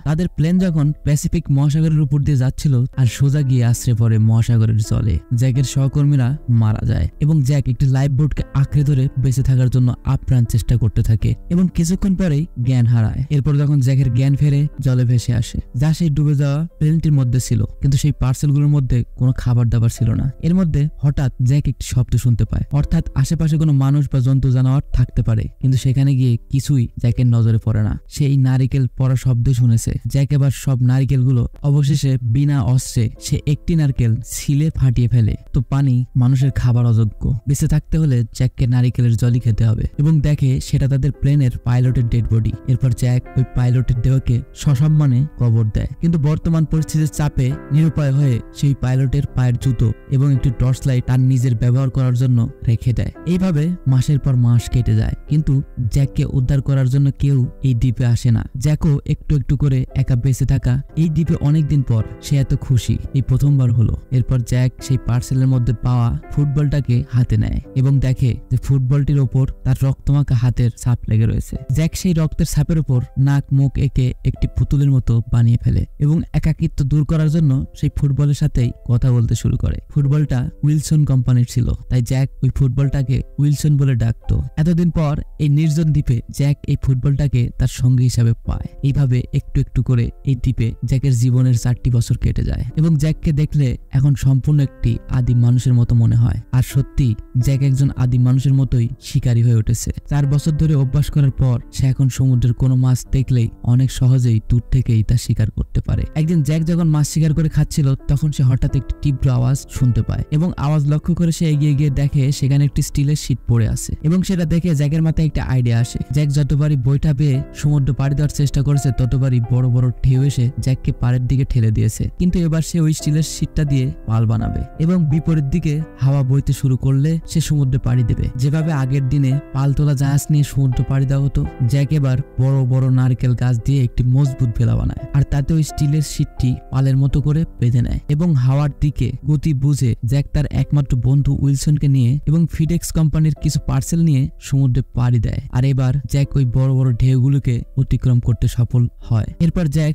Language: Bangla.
তাদের প্লেন যখন প্যাসিফিক মহাসাগরের উপর দিয়ে যাচ্ছিল আর সোজা গিয়ে আশ্রে পড়ে মহাসাগরের জলে। জ্যাকের সহকর্মীরা মারা যায় এবং জ্যাক একটি লাইফ বোটকে আঁকড়ে ধরে বেঁচে থাকার জন্য আপ্রাণ চেষ্টা করতে থাকে এবং কিছুক্ষণ পরেই জ্ঞান হারায়। এরপর যখন জ্যাকের জ্ঞান ফেরে জলে ভেসে আসে, যা সেই ডুবে যাওয়া প্লেনটির মধ্যে ছিল, কিন্তু সেই পার্সেলগুলোর মধ্যে কোনো খাবার দাবার ছিল না। এর মধ্যে হঠাৎ জ্যাক একটি শব্দ শুনতে পায়, অর্থাৎ আশেপাশে কোনো মানুষ বা জন্তু জানোয়ার থাকতে পারে, কিন্তু সেখানে গিয়ে কিছুই জ্যাকের নজরে পড়ে না। সে এই নারিকেল পড়া শব্দ শুনেছে। জ্যাক এবার সব নারিকেলগুলো অবশেষে বিনা অস্ত্রে সে একটি নারকেল ছিলে ফাটিয়ে ফেলে। তো পানি মানুষের খাবার অযোগ্য, বেঁচে থাকতে হলে জ্যাককে নারিকেলের জলই খেতে হবে এবং দেখে সেটা তাদের প্লেনের পাইলটের ডেড বডি। এরপর জ্যাক ওই পাইলটের দেহকে সসম্মানে কবর দেয়, কিন্তু বর্তমান পরিস্থিতির চাপে নিরুপায় হয়ে সেই পাইলটের পায়ের জুতো এবং একটি টর্চ লাইট তার নিজের ব্যবহার করার জন্য রেখে দেয়। এইভাবে মাসের পর মাস কেটে যায়, কিন্তু জ্যাককে উদ্ধার করার জন্য কেউ এই দ্বীপে আসে না। জ্যাকও একটু একটু করে একা বেঁচে থাকা এই দ্বীপে অনেকদিন পর সে এত খুশি এই প্রথমবার হলো। এরপর জ্যাক সেই পার্সেলের মধ্যে পাওয়া ফুটবলটাকে হাতে নেয় এবং দেখে যে ফুটবলটির ওপর তার রক্তমাখা হাতের ছাপ লেগে রয়েছে। জ্যাক সেই রক্তের ছাপের উপর নাক মুখ এঁকে একটি পুতুলের মতো বানিয়ে ফেলে এবং একাকিত্ব দূর করার জন্য সেই ফুটবলের সাথেই কথা বলতে শুরু করে। ফুটবলটা উইলসন কোম্পানির ছিল, তাই জ্যাক ওই ফুটবলটাকে উইলসন বলে ডাকতো। এতদিন পর এই নির্জন দ্বীপে জ্যাক এই ফুটবলটাকে তার সঙ্গী হিসাবে পায়। এইভাবে একটু একটু করে এই দ্বীপে জ্যাকের জীবনের 4টি বছর কেটে যায় এবং জ্যাককে দেখলে এখন সম্পূর্ণ একটি আদিম মানুষের মতো মনে হয়। আর সত্যি জ্যাক একজন আদিম মানুষের মতোই শিকারী হয়ে উঠেছে। 4 বছর ধরে অভ্যাস করার পর সে এখন সমুদ্রের কোনো মাছ দেখলেই অনেক সহজেই দূর থেকেই তা শিকার করতে পারে। একদিন জ্যাক যখন মাছ শিকার করে খাচ্ছিল, তখন সে হঠাৎ একটি তীব্র আওয়াজ শুনতে পায় এবং আওয়াজ লক্ষ্য করে সে এগিয়ে গিয়ে দেখে সেখানে একটি স্টিলের শীট পড়ে আছে এবং সেটা দেখে জ্যাকের মাথায় একটা আইডিয়া আসে। জ্যাক যতবারই বইটা পেয়ে সমুদ্র পাড়ি দেওয়ার চেষ্টা করেছে, ততবারই বড় বড় ঢেউ এসে জ্যাককে পাড়ের দিকে ঠেলে দিয়েছে। কিন্তু এবার সে ওই স্টিলের শীটটা দিয়ে পাল বানাবে এবং বিপরীত দিকে হাওয়া বইতে শুরু করলে সে সমুদ্রে পাড়ি দেবে। যেভাবে আগের দিনে পাল তোলা জাহাজ নিয়ে সমুদ্র পাড়ি দেওয়া হতো, জ্যাক এবার বড় বড় নারকেল গাছ দিয়ে একটি মজবুত ভেলা বানায় আর তাতে ওই স্টিলের শীটটি পালের মতো করে বেঁধে নেয় এবং হাওয়ার দিকে গতি বুঝে জ্যাক তার একমাত্র বন্ধু উইলসনকে নিয়ে এবং ফিডেক্স কোম্পানির কিছু পার্সেল নিয়ে সমুদ্রে পাড়ি দেয়। আর এবার জ্যাক ওই বড় বড় ঢেউগুলোকে অতিক্রম করতে সফল হয়। এরপর জ্যাক